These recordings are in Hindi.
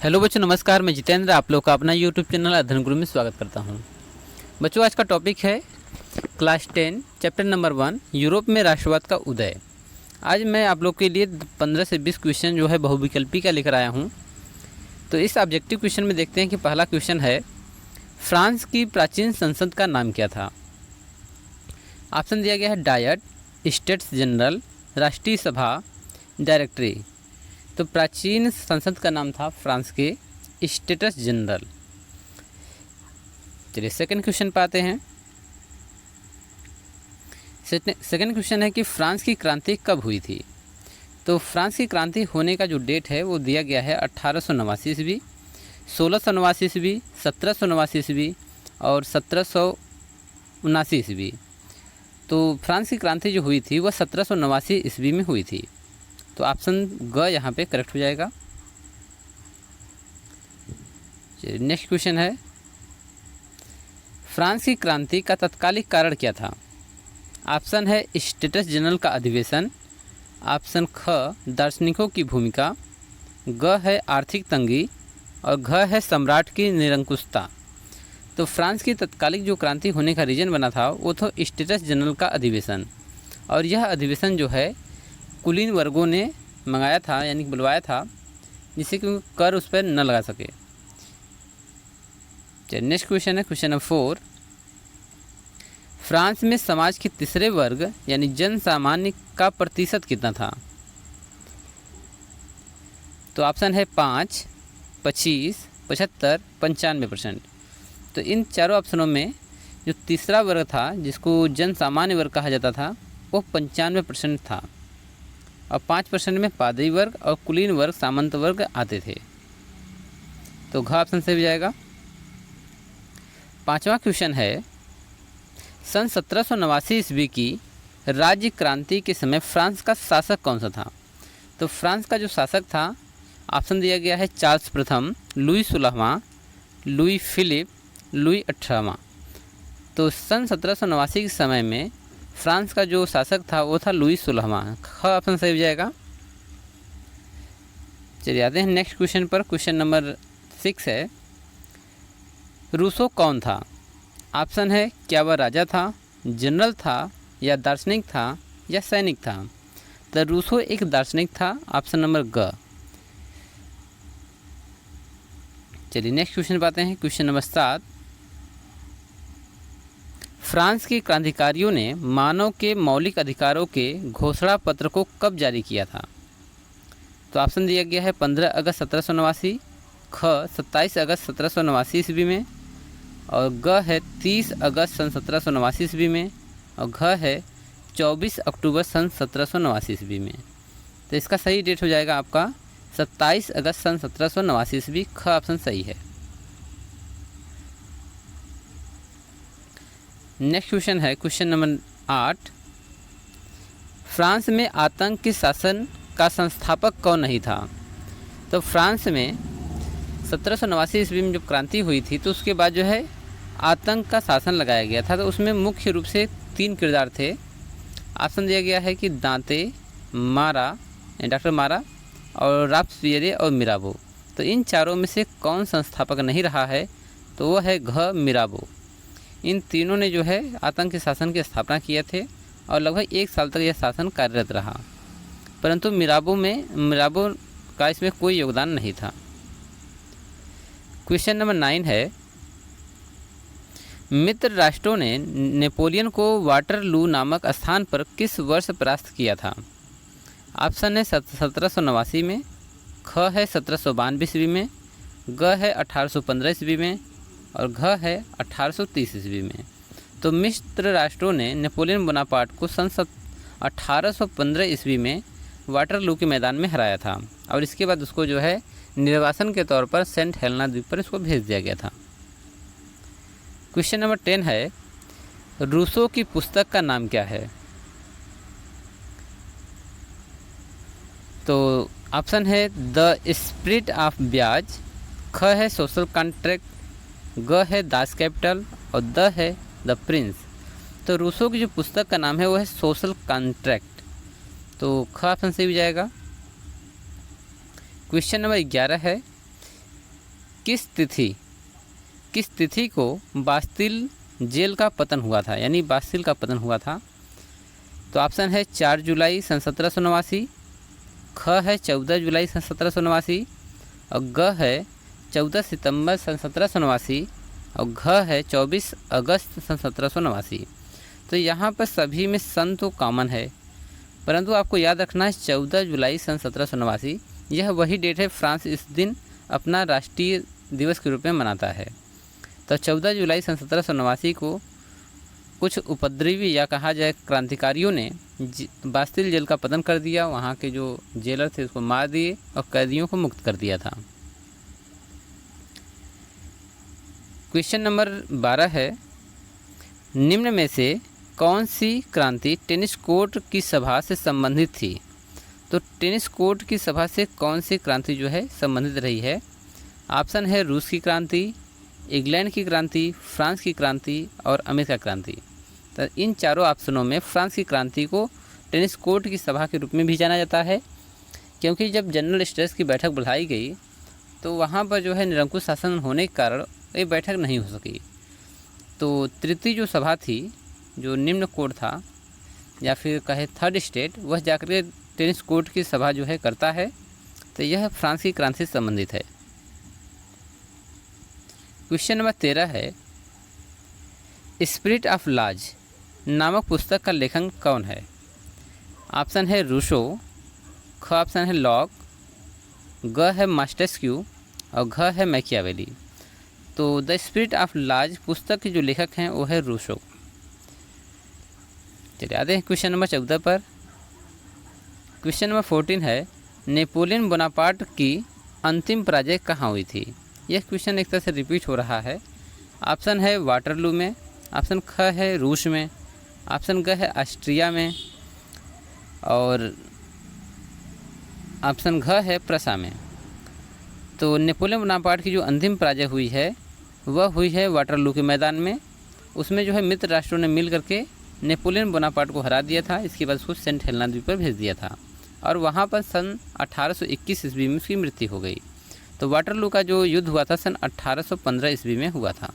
हेलो बच्चों, नमस्कार। मैं जितेंद्र आप लोग का अपना यूट्यूब चैनल अध्ययन गुरु में स्वागत करता हूं। बच्चों, आज का टॉपिक है क्लास 10 चैप्टर नंबर 1 यूरोप में राष्ट्रवाद का उदय। आज मैं आप लोग के लिए 15 से 20 क्वेश्चन जो है बहुविकल्पी का लेकर आया हूं। तो इस ऑब्जेक्टिव क्वेश्चन में देखते हैं कि पहला क्वेश्चन है, फ्रांस की प्राचीन संसद का नाम क्या था। ऑप्शन दिया गया है डायट, स्टेट्स जनरल, राष्ट्रीय सभा, डायरेक्टरी। तो प्राचीन संसद का नाम था फ्रांस के स्टेट्स जनरल। चलिए सेकंड क्वेश्चन पे आते हैं। सेकंड क्वेश्चन है कि फ्रांस की क्रांति कब हुई थी। तो फ्रांस की क्रांति होने का जो डेट है वो दिया गया है 1889 ईस्वी, 1689 ईस्वी, 1789 ईस्वी और 1779 ईस्वी। तो फ्रांस की क्रांति जो हुई थी वह 1789 ईस्वी में हुई थी। तो ऑप्शन ग यहाँ पे करेक्ट हो जाएगा। चलिए नेक्स्ट क्वेश्चन है, फ्रांस की क्रांति का तत्कालिक कारण क्या था। ऑप्शन है स्टेट्स जनरल का अधिवेशन, ऑप्शन ख दार्शनिकों की भूमिका, ग है आर्थिक तंगी और घ है सम्राट की निरंकुशता। तो फ्रांस की तत्कालिक जो क्रांति होने का रीजन बना था वो था स्टेट्स जनरल का अधिवेशन। और यह अधिवेशन जो है कुलीन वर्गों ने मंगाया था, यानी कि बुलवाया था, जिससे कि कर उस पर न लगा सके। चलिए नेक्स्ट क्वेश्चन है क्वेश्चन नंबर 4, फ्रांस में समाज के तीसरे वर्ग यानी जन सामान्य का प्रतिशत कितना था। तो ऑप्शन है 5, 25, 75, 95%। तो इन चारों ऑप्शनों में जो तीसरा वर्ग था जिसको जन सामान्य वर्ग कहा जाता था वो 95% था और 5% में पादरी वर्ग और कुलीन वर्ग सामंत वर्ग आते थे। तो घ ऑप्शन से भी जाएगा। पांचवा क्वेश्चन है, सन 1789 ईस्वी की राज्य क्रांति के समय फ्रांस का शासक कौन सा था। तो फ्रांस का जो शासक था, ऑप्शन दिया गया है चार्ल्स प्रथम, लुई 16वां, लुई फिलिप, लुई 18वां। तो सन 1789 के समय में फ्रांस का जो शासक था वो था लुई 16वां। ख ऑप्शन सही हो जाएगा। चलिए आते हैं नेक्स्ट क्वेश्चन पर। क्वेश्चन नंबर 6 है, रूसो कौन था। ऑप्शन है क्या वह राजा था, जनरल था या दार्शनिक था या सैनिक था। तो रूसो एक दार्शनिक था, ऑप्शन नंबर ग। चलिए नेक्स्ट क्वेश्चन पर आते हैं। क्वेश्चन नंबर 7, फ्रांस के क्रांतिकारियों ने मानव के मौलिक अधिकारों के घोषणा पत्र को कब जारी किया था। तो ऑप्शन दिया गया है 15 अगस्त 1789, ख 27 अगस्त 1789 ईस्वी में और ग है 30 अगस्त सन 1789 ईस्वी में और घ है 24 अक्टूबर सन 1789 ईस्वी में। तो इसका सही डेट हो जाएगा आपका 27 अगस्त सन 1789 ईस्वी। ख ऑप्शन सही है। नेक्स्ट क्वेश्चन है क्वेश्चन नंबर 8, फ्रांस में आतंक के शासन का संस्थापक कौन नहीं था। तो फ्रांस में 1789 ईस्वी में जब क्रांति हुई थी तो उसके बाद जो है आतंक का शासन लगाया गया था। तो उसमें मुख्य रूप से 3 किरदार थे। ऑप्शन दिया गया है कि दांते, मारा, डॉक्टर मारा और रॉबेस्पियर और मिराबो। तो इन चारों में से कौन संस्थापक नहीं रहा है, तो वह है घ मिराबो। इन तीनों ने जो है आतंक के शासन की स्थापना किए थे और लगभग 1 साल तक यह शासन कार्यरत रहा, परंतु मिराबो का इसमें कोई योगदान नहीं था। क्वेश्चन नंबर 9 है, मित्र राष्ट्रों ने नेपोलियन को वाटरलू नामक स्थान पर किस वर्ष परास्त किया था। ऑप्शन है 1789 में, ख है 1792 ईस्वी में, ग है 1815 ईस्वी में और घ है 1830 ईस्वी में। तो मित्र राष्ट्रों ने नेपोलियन बोनापार्ट को सन 1815 ईस्वी में वाटरलू के मैदान में हराया था और इसके बाद उसको जो है निर्वासन के तौर पर सेंट हेलेना द्वीप पर इसको भेज दिया गया था। क्वेश्चन नंबर 10 है, रूसो की पुस्तक का नाम क्या है। तो ऑप्शन है द स्पिरिट ऑफ ब्याज, ख है सोशल कॉन्ट्रैक्ट, ग है दास कैपिटल और द है द प्रिंस। तो रूसो की जो पुस्तक का नाम है वो है सोशल कॉन्ट्रैक्ट। तो ख ऑप्शन से भी जाएगा। क्वेश्चन नंबर 11 है, किस तिथि को बास्तिल जेल का पतन हुआ था, यानी बास्तिल का पतन हुआ था? तो ऑप्शन है 4 जुलाई सन 1789, ख है 14 जुलाई सन 1789 और ग है 14 सितंबर सन 1789 और घ है 24 अगस्त सन 1789। तो यहाँ पर सभी में सन तो कॉमन है, परंतु आपको याद रखना है 14 जुलाई सन 1789 यह वही डेट है, फ्रांस इस दिन अपना राष्ट्रीय दिवस के रूप में मनाता है। तो 14 जुलाई सन 1789 को कुछ उपद्रवी या कहा जाए क्रांतिकारियों ने बास्तिल जेल का पतन कर दिया, वहाँ के जो जेलर थे उसको मार दिए और कैदियों को मुक्त कर दिया था। क्वेश्चन नंबर 12 है, निम्न में से कौन सी क्रांति टेनिस कोर्ट की सभा से संबंधित थी? तो टेनिस कोर्ट की सभा से कौन सी क्रांति जो है संबंधित रही है? ऑप्शन है रूस की क्रांति, इंग्लैंड की क्रांति, फ्रांस की क्रांति और अमेरिका क्रांति। तो इन चारों ऑप्शनों में फ्रांस की क्रांति को टेनिस कोर्ट की सभा के रूप में भी जाना जाता है, क्योंकि जब जनरल स्टेट्स की बैठक बुलाई गई तो वहाँ पर जो है निरंकुश शासन होने के कारण ये बैठक नहीं हो सकी। तो तृतीय जो सभा थी, जो निम्न कोर्ट था या फिर कहे थर्ड स्टेट, वह जाकर के टेनिस कोर्ट की सभा जो है करता है। तो यह फ्रांस की क्रांति से संबंधित है। क्वेश्चन नंबर 13 है, स्पिरिट ऑफ लॉज नामक पुस्तक का लेखक कौन है? ऑप्शन है रूसो, ख ऑप्शन है लॉक, ग है मास्टेस्क्यू और घ है मैकियावेली। तो द स्पिरिट ऑफ लॉज पुस्तक के जो लेखक हैं वो है रूसो। चलिए आते हैं क्वेश्चन नंबर 14 पर। क्वेश्चन नंबर 14 है, नेपोलियन बोनापार्ट की अंतिम पराजय कहाँ हुई थी? यह क्वेश्चन एक तरह से रिपीट हो रहा है। ऑप्शन है वाटरलू में, ऑप्शन ख है रूस में, ऑप्शन ग है ऑस्ट्रिया में और ऑप्शन घ है प्रसा में। तो नेपोलियन बोनापार्ट की जो अंतिम पराजय हुई है वह हुई है वाटरलू के मैदान में। उसमें जो है मित्र राष्ट्रों ने मिल करके नेपोलियन बोनापार्ट को हरा दिया था। इसके बाद उसको सेंट हेलेना द्वीप पर भेज दिया था और वहाँ पर सन 1821 ईस्वी में उसकी मृत्यु हो गई। तो वाटरलू का जो युद्ध हुआ था सन 1815 ईस्वी में हुआ था।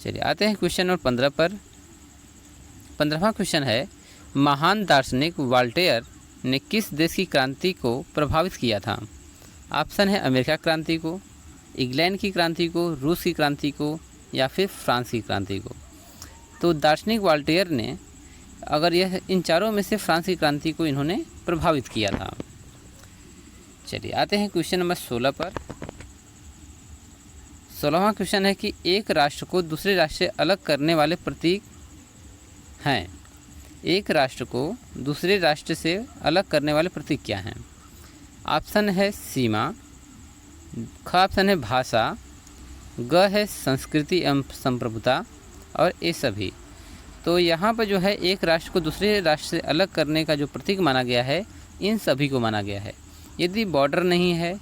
चलिए आते हैं क्वेश्चन नंबर 15 पर। 15वां क्वेश्चन है, महान दार्शनिक वॉल्टेयर ने किस देश की क्रांति को प्रभावित किया था? ऑप्शन है अमेरिका क्रांति को, इंग्लैंड की क्रांति को, रूस की क्रांति को या फिर फ्रांस की क्रांति को। तो दार्शनिक वॉल्टेयर ने अगर यह इन चारों में से फ्रांस की क्रांति को इन्होंने प्रभावित किया था। चलिए आते हैं क्वेश्चन नंबर 16 पर। 16वां क्वेश्चन है कि एक राष्ट्र को दूसरे राष्ट्र से अलग करने वाले प्रतीक हैं। एक राष्ट्र को दूसरे राष्ट्र से अलग करने वाले प्रतीक क्या हैं? ऑप्शन है सीमा, ख ऑप्शन है भाषा, ग है संस्कृति एवं संप्रभुता और ये सभी। तो यहाँ पर जो है एक राष्ट्र को दूसरे राष्ट्र से अलग करने का जो प्रतीक माना गया है इन सभी को माना गया है। यदि बॉर्डर नहीं है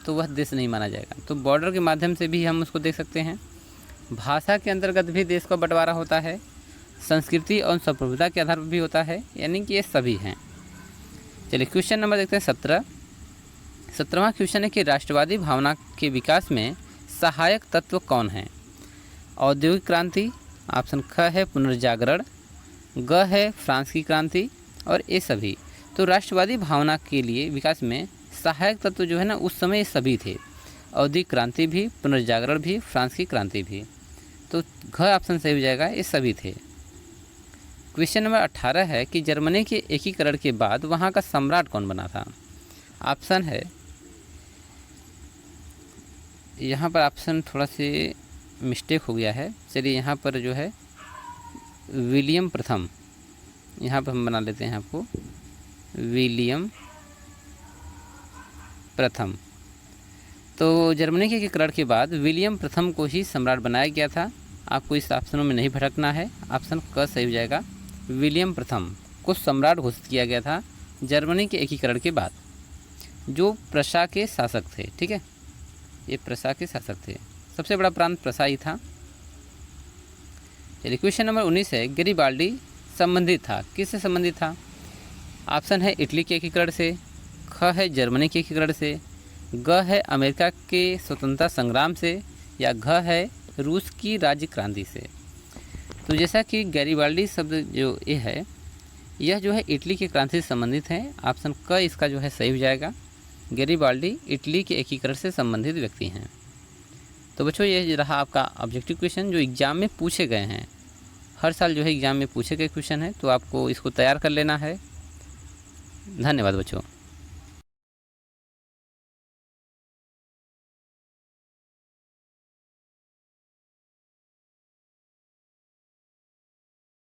तो वह देश नहीं माना जाएगा। तो बॉर्डर के माध्यम से भी हम उसको देख सकते हैं। भाषा के अंतर्गत भी देश का बंटवारा होता है, संस्कृति और संप्रभुता के आधार पर भी होता है, यानी कि ये सभी हैं। चलिए क्वेश्चन नंबर देखते हैं 17। 17वां क्वेश्चन है कि राष्ट्रवादी भावना के विकास में सहायक तत्व कौन है? औद्योगिक क्रांति, ऑप्शन ख है पुनर्जागरण, ग है फ्रांस की क्रांति और ये सभी। तो राष्ट्रवादी भावना के लिए विकास में सहायक तत्व जो है ना उस समय ये सभी थे, औद्योगिक क्रांति भी, पुनर्जागरण भी, फ्रांस की क्रांति भी। तो घ ऑप्शन सही हो जाएगा, ये सभी थे। क्वेश्चन नंबर 18 है कि जर्मनी के एकीकरण के बाद वहाँ का सम्राट कौन बना था? ऑप्शन है, यहाँ पर ऑप्शन थोड़ा से मिस्टेक हो गया है। चलिए यहाँ पर जो है विलियम प्रथम, यहाँ पर हम बना लेते हैं आपको विलियम प्रथम। तो जर्मनी के एकीकरण के बाद विलियम प्रथम को ही सम्राट बनाया गया था। आपको इस ऑप्शनों में नहीं भटकना है, ऑप्शन क सही हो जाएगा। विलियम प्रथम को सम्राट घोषित किया गया था जर्मनी के एकीकरण के बाद, जो प्रशा के शासक थे। ठीक है, ये प्रशा के शासक थे, सबसे बड़ा प्रांत प्रशा ही था। चलिए क्वेश्चन नंबर 19 है, गैरिबाल्डी संबंधित था, किससे संबंधित था? ऑप्शन है इटली के एकीकरण से, ख है जर्मनी के एकीकरण से, ग है अमेरिका के स्वतंत्रता संग्राम से, या घ है रूस की राज्य क्रांति से। तो जैसा कि गैरिबाल्डी शब्द जो ये है, यह जो है इटली की क्रांति से संबंधित है। ऑप्शन क इसका जो है सही हो जाएगा। गैरिबाल्डी इटली के एकीकरण से संबंधित व्यक्ति हैं। तो बच्चों ये रहा आपका ऑब्जेक्टिव क्वेश्चन जो एग्ज़ाम में पूछे गए हैं। हर साल जो है एग्ज़ाम में पूछे गए क्वेश्चन है, तो आपको इसको तैयार कर लेना है। धन्यवाद बच्चों।